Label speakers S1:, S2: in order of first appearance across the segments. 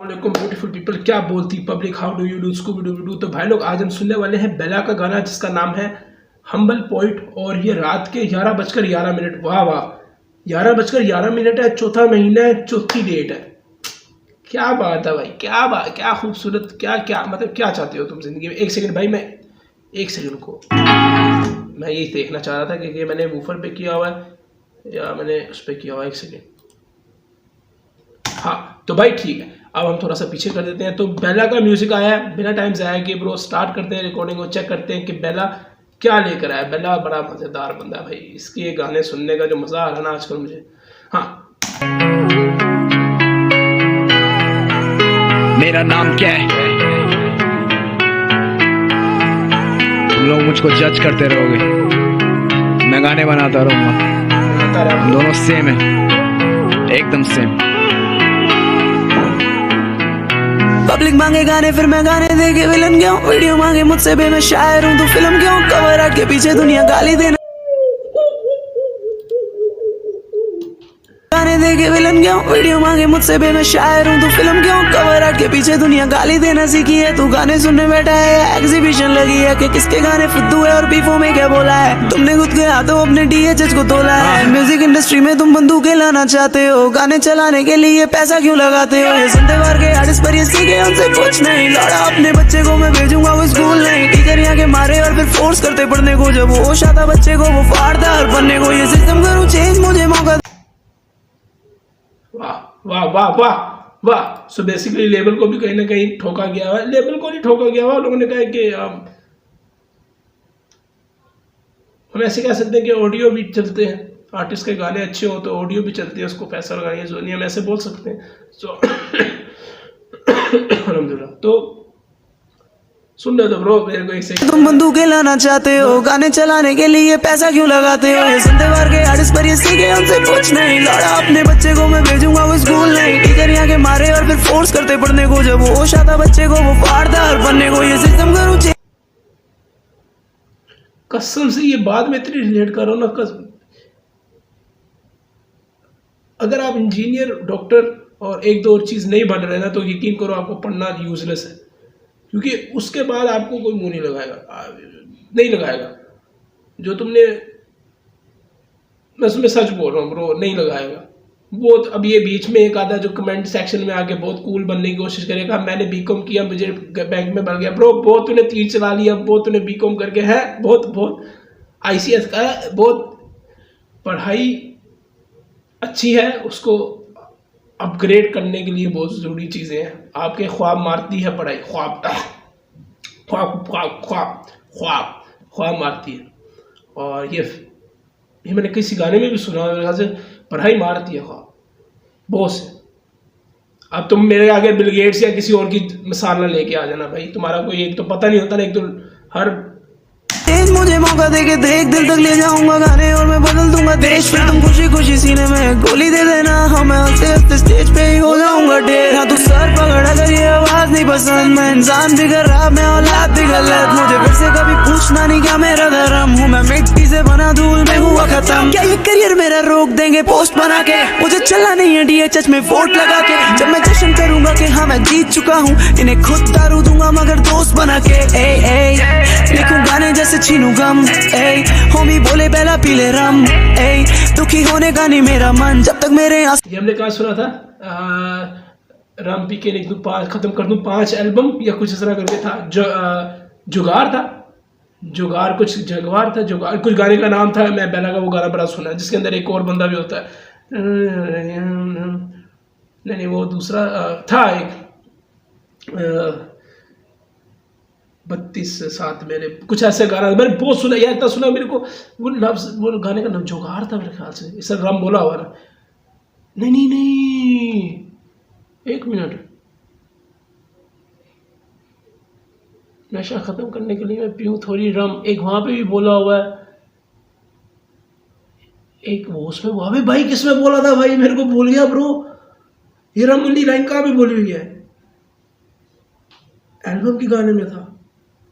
S1: Beautiful people, क्या बोलती public, how do you do, Scooby Doo do. तो भाई लोग आज हम सुनने वाले हैं बेला का गाना जिसका नाम है हम्बल पोइट, और ये रात के 11:11। वाह वाह, 11:11 है, चौथा महीना है, चौथी डेट है। क्या बात है भाई, क्या बात, क्या खूबसूरत, क्या क्या मतलब क्या चाहते हो तुम जिंदगी में। एक सेकंड भाई, मैं एक सेकंड को मैं यही देखना चाह रहा था कि मैंने वूफर पे किया हुआ है या मैंने उस पर किया हुआ है। एक सेकंड, हाँ तो भाई ठीक है, अब हम थोड़ा सा पीछे कर देते हैं। तो बेला का म्यूजिक आया है, बिना टाइम जाया कि ब्रो स्टार्ट करते हैं रिकॉर्डिंग और चेक करते हैं कि बेला क्या लेकर आया। बेला बड़ा मजेदार बंदा है भाई, इसके गाने सुनने का जो मजा आ रहा है ना आजकल मुझे। हाँ,
S2: मेरा नाम क्या है, तुम लोग मुझको जज करते रहोगे, मैं गाने बनाता रहूंगा, दोनों सेम है, एकदम सेम।
S3: पब्लिक मांगे गाने फिर मैं गाने दे के विलन क्यों, वीडियो मांगे मुझसे बे मैं शायर हूँ तो फिल्म क्यों, कवर आर्ट के पीछे दुनिया गाली देना, गाने दे के विलन क्यों, वीडियो मांगे मुझसे बे मैं शायर हूँ तो फिल्म क्यों, कवर आर्ट के पीछे दुनिया गाली देना सीखी है। तू गाने सुनने बैठा है, एग्जीबिशन लगी है कि किसके गाने फुद्दू है और बीफो में क्या बोला है। तुमने खुद के हाथों अपने डीएचएच को तोला है, म्यूजिक इंडस्ट्री में तुम बंदूकें लाना चाहते हो, गाने चलाने के लिए पैसा क्यों लगाते हो। ये सुनते बार के आर्टिस्ट पर ये सीखे उनसे कुछ नहीं, लौड़ा अपने बच्चे को मैं भेजूंगा वो स्कूल नहीं, टीचर यहाँ के मारे और फिर फोर्स करते पढ़ने को, जब होश आता बच्चे को वो फाड़दार बनने को, ये सिस्टम करूँ चेंज मुझे मौका।
S1: वाह वाह वाह वाह वाह। सो बेसिकली लेबल को भी कहीं ना कहीं ठोका गया हुआ है, लेबल को नहीं ठोका गया हुआ, लोगों ने कहा कि हम ऐसे कह सकते हैं कि ऑडियो भी चलते हैं, आर्टिस्ट के गाने अच्छे हो तो ऑडियो भी चलती है, उसको पैसा लगाइए जो नहीं, हम ऐसे बोल सकते हैं। सो अल्हम्दुलिल्लाह, तो सुन रहे तो ब्रो मेरे को एक सेकंड।
S3: तुम बंदूकें लाना चाहते हो, गाने चलाने के लिए पैसा क्यों लगाते हो, ये सुनते बार के आर्टिस्ट पर ये सीखे उनसे कुछ नहीं, लौड़ा अपने बच्चे को मैं भेजूंगा वो स्कूल नहीं, टीचर यहाँ के मारे और फिर फोर्स करते पढ़ने को, जब होश आता बच्चे को वो फाड़दार बनने को, ये सिस्टम करूँ चेंज।
S1: कसम से ये बात में इतनी रिलेट कर रहा हूँ ना, कसम। अगर आप इंजीनियर, डॉक्टर और एक दो और चीज़ नहीं बन रहे ना, तो यकीन करो आपको पढ़ना यूजलेस है, क्योंकि उसके बाद आपको कोई मुंह नहीं लगाएगा जो तुमने, मैं तुम्हें सच बोल रहा हूँ ब्रो, नहीं लगाएगा। वो अब ये बीच में एक आधा जो कमेंट सेक्शन में आके बहुत कूल बनने की कोशिश करेगा, मैंने बीकॉम किया मुझे बैंक में बढ़ गया। ब्रो बहुत तूने तीर चला लिया, बहुत तूने बीकॉम करके है, बहुत आईसीएस का है, बहुत पढ़ाई अच्छी है, उसको अपग्रेड करने के लिए बहुत ज़रूरी चीज़ें हैं। आपके ख्वाब मारती है पढ़ाई, ख्वाब मारती है। और ये मैंने किसी गाने में भी सुना, मेरे ख्याल से पढ़ाई मारती है ख्वाब बहुत से। अब तुम मेरे आगे बिल गेट्स या किसी और की मिसाल ना लेके आ जाना भाई, तुम्हारा कोई एक तो पता नहीं होता ना, एक तो हर
S3: मुझे मौका दे के देख, दिल तक ले जाऊंगा गाने और मैं बदल दूंगा देश, फिर तुम खुशी खुशी सीने में गोली दे देना, हाँ मैं हंसते हंसते स्टेज पे ही हो जाऊंगा ढेर। हाँ तू सर पकड़, अगर ये आवाज नहीं पसंद, मैं इंसान भी खराब, मैं औलाद भी गलत, मुझे फिर से कभी पूछना नहीं क्या मेरा धर्म, हूँ मैं मिट्टी से बना, धूल में हुआ खत्म, क्या ये करियर मेरा रोक देंगे पोस्ट बना के, मुझे चलना नहीं है डीएचएच में वोट लगा के, जब मैं जश्न करूंगा कि हाँ मैं जीत चुका हूँ, इन्हें खुद दारू दूंगा मगर दोस्त बना के, लिखूं गाने जैसे छीनू गम, होमी बोले पहला पीले रम, दुखी होने का नहीं मेरा मन, जब तक मेरे
S1: ये हमने कहा सुना था, राम पी के लिख दूं पाँच, खत्म कर दूं 5 एल्बम या कुछ इस तरह करके था, जुगार था, जुगार कुछ जगवार था, जुगार कुछ गाने का नाम था। मैं बेला का वो गाना बड़ा सुना जिसके अंदर एक और बंदा भी होता है, नहीं वो दूसरा था एक 32 मेरे कुछ ऐसे गाना मैंने बहुत सुना यार, इतना सुना मेरे को, वो लफ्ज, वो गाने का नाम जुगार था मेरे ख्याल से, इस रम बोला हुआ ना, नहीं एक मिनट, नशा खत्म करने के लिए मैं पीऊँ थोड़ी रम, एक वहां पे भी बोला हुआ है, एक वो उसमें वहां पे भाई किसमें बोला था भाई, मेरे को भूल गया ब्रो, ये रम वाली लाइन कहाँ भी बोली हुई है, एल्बम के गाने में था,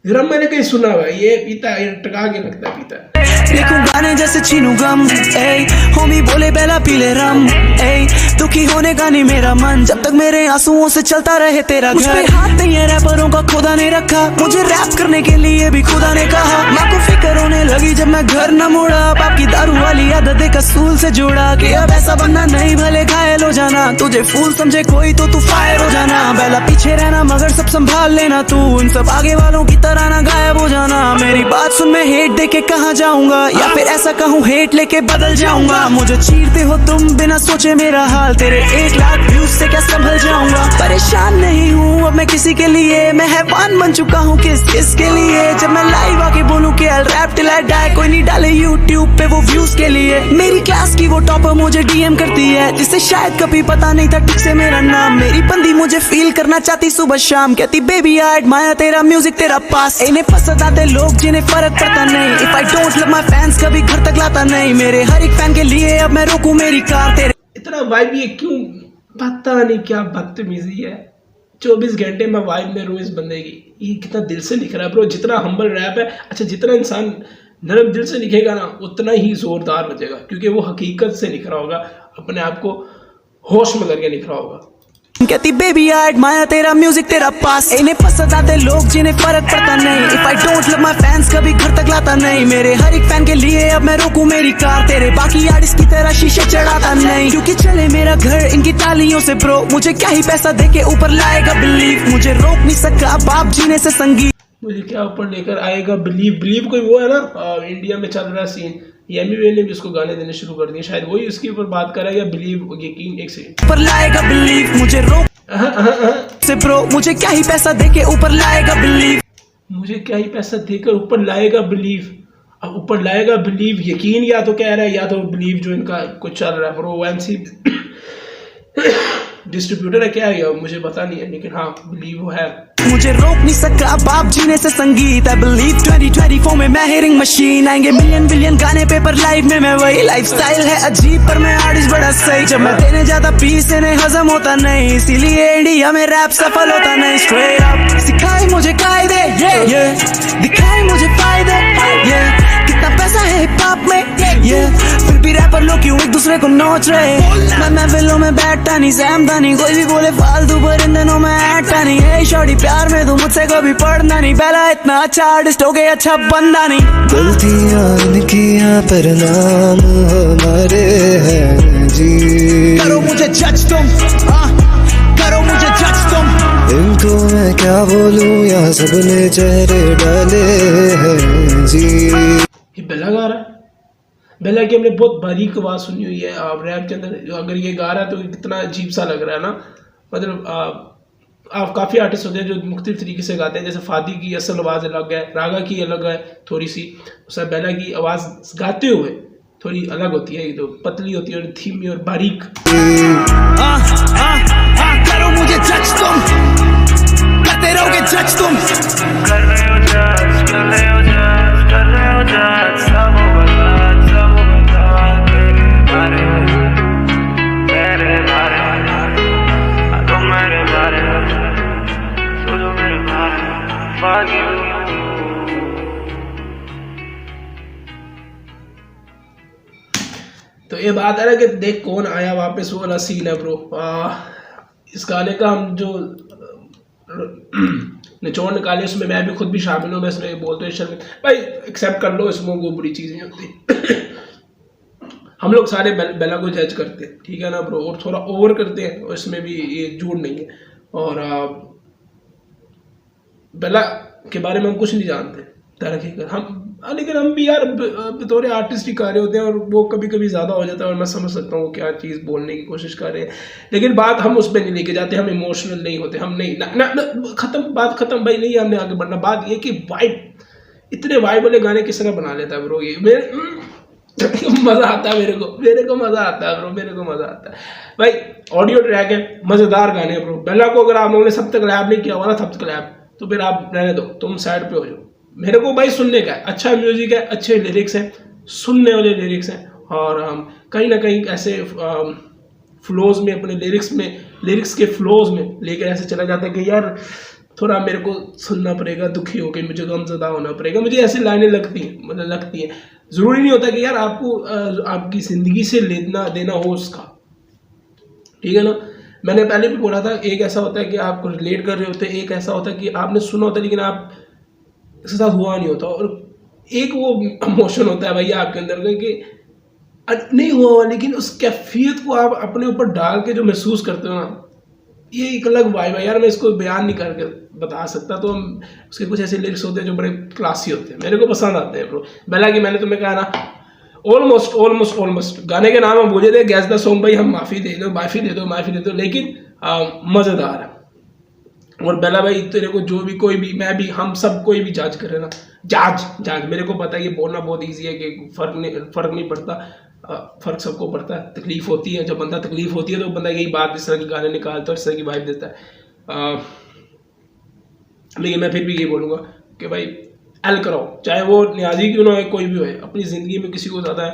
S1: रम मैंने कहीं सुना हुआ है, ये पीता है, ये टका के लगता है पीता है।
S3: लिखूं गाने जैसे छीनू गम, ए होमी बोले बेला पीले रम, ए दुखी होने का नहीं मेरा मन, जब तक मेरे आंसुओं से चलता रहे तेरा घर। मुझ पे हाथ नहीं है रैपरों का खुदा ने रखा, मुझे रैप करने के लिए भी खुदा ने कहा। माँ को फिक्र होने लगी जब मैं घर न मुड़ा, बाप की दारू वाली आदत एक असूल से जोड़ा कि अब ऐसा बनना नहीं, भले घायल हो जाना, तुझे फूल समझे कोई तो तू फायर हो जाना। बेला पीछे रहना मगर सब संभाल लेना तू, उन सब आगे वालों की तरह ना गायब हो जाना। मेरी बात सुन, मैं हेट दे के कहाँ जाऊंगा, या फिर ऐसा कहूँ हेट लेके बदल जाऊंगा। मुझे चीरते हो तुम बिना सोचे मेरा हाल, तेरे 1 लाख व्यूज से क्या संभल जाऊंगा। परेशान नहीं हूँ अब मैं किसी के लिए, मैं हैवान बन चुका हूँ किस के लिए। जब मैं लाइव आके बोलूँ कि I'll rap till I die, कोई नहीं डाले यूट्यूब पे वो व्यूज के लिए। मेरी क्लास की वो टॉपर मुझे डीएम करती है, जिसे शायद कभी पता नहीं था ठीक से मेरा नाम। मेरी बंदी मुझे फील करना चाहती सुबह शाम, कहती बेबी आई एडमायर तेरा म्यूजिक तेरा पास। इन्हें पसंद आते लोग जिन्हें फर्क पड़ता नहीं, if I don't love my fans कभी घर तक लाता नहीं। मेरे हर एक फैन के लिए अब मैं रोकूं मेरी कार तेरे।
S1: इतना वाइब ये क्यों, पता नहीं क्या बदतमीजी है। 24 घंटे में वाइब में रो इस बंदे की, ये कितना दिल से लिख रहा है ब्रो। जितना हम्बल रैप है, अच्छा जितना इंसान नरम दिल से लिखेगा ना उतना ही जोरदार बजेगा, क्योंकि वो हकीकत से लिख रहा होगा, अपने आप को होश में करके लिख रहा होगा।
S3: कहती बेबी आई एडमायर तेरा म्यूजिक तेरा पास। इन्हें पसंद आते लोग जिन्हें फर्क पड़ता नहीं, if I don't love my fans कभी घर तक लाता नहीं। मेरे हर एक फैन के लिए अब मैं रोकूं मेरी कार तेरे, बाकी आर्टिस्ट की तरह शीशे चढ़ाता नहीं। क्योंकि चले मेरा घर इनकी तालियों से ब्रो, मुझे क्या ही पैसा देके ऊपर लाएगा बिलीव। मुझे रोक नहीं सका बाप जीने से संगीत,
S1: मुझे क्या ऊपर लेकर आएगा बिलीव कोई वो है ना इंडिया में चल रहा सीन, एमवी ने भी उसको गाने देने शुरू कर दिए, शायद वही उसके ऊपर बात कर रहा है या बिलीव यकीन। एक सेकंड,
S3: ऊपर लाएगा बिलीव, मुझे रोक से ब्रो, मुझे क्या ही पैसा देके ऊपर लाएगा बिलीव।
S1: मुझे क्या ही पैसा देकर ऊपर लाएगा बिलीव। अब ऊपर लाएगा बिलीव यकीन या तो कह रहा है, या तो बिलीव जो इनका कुछ चल रहा है ब्रो, एमसी डिस्ट्रीब्यूटर है क्या है मुझे पता नहीं है, लेकिन हाँ बिलीव वो है।
S3: मुझे रोक नहीं सका बाप जीने से संगीत, आई बिलीव 2024 में मैं हियरिंग मशीन। आएंगे मिलियन बिलियन गाने पेपर लाइव में मैं वही, लाइफस्टाइल है अजीब पर मैं आर्टिस्ट बड़ा सही। जब मैं देने ज्यादा पीस इन्हें हजम होता नहीं, इसीलिए इंडिया में रैप सफल होता नहीं। स्ट्रेट अप सिखाए मुझे कायदे, ये दिखाए मुझे फायदे, ये कितना पैसा है हिप हॉप में, ये फिर भी रैपर लोग क्यों एक दूसरे को नोच रहे। मैं महफिलों में बैठता नहीं, सहमता नहीं, कोई भी बोले फालतू, पर इन दिनों में ऐठा नहीं है। शॉर्टी प्यार में तू मुझसे कभी पढ़ना नहीं, पहला इतना अच्छा आर्टिस्ट हो गया अच्छा बंदा नहीं।
S4: गलतियां इनकी हैं पर नाम हमारे हैं जी।
S3: करो मुझे जज तुम, करो मुझे जज तुम।
S4: इनको मैं क्या बोलूं, यहाँ सबने चेहरे डाले हैं जी।
S1: ये बेला गा रहा है, बेला की हमने बहुत बारीक आवाज़ सुनी हुई है रैप के अंदर। अगर ये गा रहा है तो कितना अजीब सा लग रहा है ना, मतलब आप काफ़ी आर्टिस्ट होते हैं जो मुख्तलिफ तरीके से गाते हैं, जैसे फादी की असल आवाज़ अलग है, रागा की अलग है थोड़ी सी, उससे बेला की आवाज़ गाते हुए थोड़ी अलग होती है, तो पतली होती है और धीमी और बारीक।
S3: करो मुझे जज तुम, करते रहोगे जज तुम।
S5: कर रहे हो जज, कर रहे हो जज, कर रहे हो जज, सब बर्बाद, सब बर्बाद मेरे बारे तुम मेरे बारे, सुनो मेरे बारे, बाकी
S1: तो ये बात है ना कि देख कौन आया वापस, वो वाला सीन है ब्रो। इस गाने का हम जो निचोड़ निकाले उसमें मैं भी खुद भी शामिल हूँ। मैं इसमें बोलते हैं भाई एक्सेप्ट कर लो, इसमें वो बुरी चीज़ नहीं होती। हम लोग सारे बेला को जज करते हैं, ठीक है ना ब्रो, और थोड़ा ओवर करते हैं, और इसमें भी ये झूठ नहीं है। और बेला के बारे में हम कुछ नहीं जानते तरह हम, लेकिन हम भी यार बतौर आर्टिस्ट ही कर रहे होते हैं, और वो कभी कभी ज़्यादा हो जाता है, और मैं समझ सकता हूँ क्या चीज़ बोलने की कोशिश कर रहे हैं, लेकिन बात हम उस पर नहीं लेके जाते, हम इमोशनल नहीं होते, हम नहीं ख़त्म, बात ख़त्म भाई, नहीं हमने आगे बढ़ना। बात ये कि वाइब, इतने वाइब वाले गाने किस तरह बना लेता है ब्रो, ये मेरे मज़ा आता है, मेरे को मज़ा आता है ब्रो, मेरे को मज़ा आता है भाई। ऑडियो ट्रैक है, मज़ेदार गाने हैं ब्रो। बेला को अगर आप लोगों ने सब तक लैब नहीं किया हुआ ना, सब तक लैब, तो फिर आप रहने दो, तुम साइड पे हो जाओ। मेरे को भाई सुनने का है, अच्छा म्यूजिक है, अच्छे लिरिक्स हैं, सुनने वाले लिरिक्स हैं, और कहीं ना कहीं ऐसे फ्लोज में, अपने लिरिक्स के फ्लोज में लेकर ऐसे चला जाता है कि यार थोड़ा मेरे को सुनना पड़ेगा, दुखी होकर मुझे गमज़दा होना पड़ेगा, मुझे ऐसी लाइनें लगती हैं, मतलब लगती हैं। ज़रूरी नहीं होता कि यार आपको आपकी ज़िंदगी से लेना देना हो उसका, ठीक है ना। मैंने पहले भी बोला था, एक ऐसा होता है कि आप रिलेट कर रहे होते हैं, एक ऐसा होता है कि आपने सुना होता है लेकिन आप इसके साथ हुआ नहीं होता, और एक वो इमोशन होता है भैया आपके अंदर का कि नहीं हुआ हुआ लेकिन उस कैफियत को आप अपने ऊपर डाल के जो महसूस करते हो ना, ये एक अलग वाइब है यार, मैं इसको बयान नहीं करके बता सकता। तो हम उसके कुछ ऐसे लिरिक्स होते हैं जो बड़े क्लासी होते हैं, मेरे को पसंद आते हैं ब्रो। बेला कि मैंने तुम्हें कहा ना, ऑलमोस्ट गाने के नाम हम बोले थे, गैस द सॉन्ग भाई हम माफ़ी दे दो, लेकिन मज़ेदार है। और बेला भाई तेरे को जो भी कोई भी, मैं भी, हम सब कोई भी जज करे ना, जाज मेरे को पता है ये बोलना बहुत ईजी है कि फ़र्क नहीं पड़ता, फ़र्क सबको पड़ता है, तकलीफ़ होती है, जब बंदा तकलीफ़ होती है तो बंदा यही बात इस तरह के गाने निकालता है, इस तरह की वाइब देता है। लेकिन मैं फिर भी ये बोलूँगा कि भाई एल करो, चाहे वो न्याजी क्यों ना हो, कोई भी हो, अपनी ज़िंदगी में किसी को ज़्यादा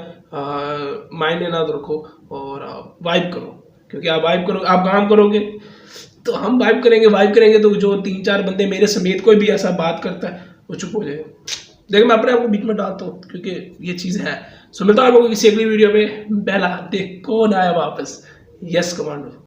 S1: मायने ना रखो और वाइब करो, क्योंकि आप वाइब करो, आप काम करोगे तो हम वाइब करेंगे तो जो 3-4 बंदे मेरे समेत कोई भी ऐसा बात करता है वो चुप हो जाएगा। देखो मैं अपने आप को बीच में डालता हूँ क्योंकि ये चीज़ है। सो मिलता हूँ आपको किसी अगली वीडियो में। बेला देख कौन आया वापस, यस कमांडो।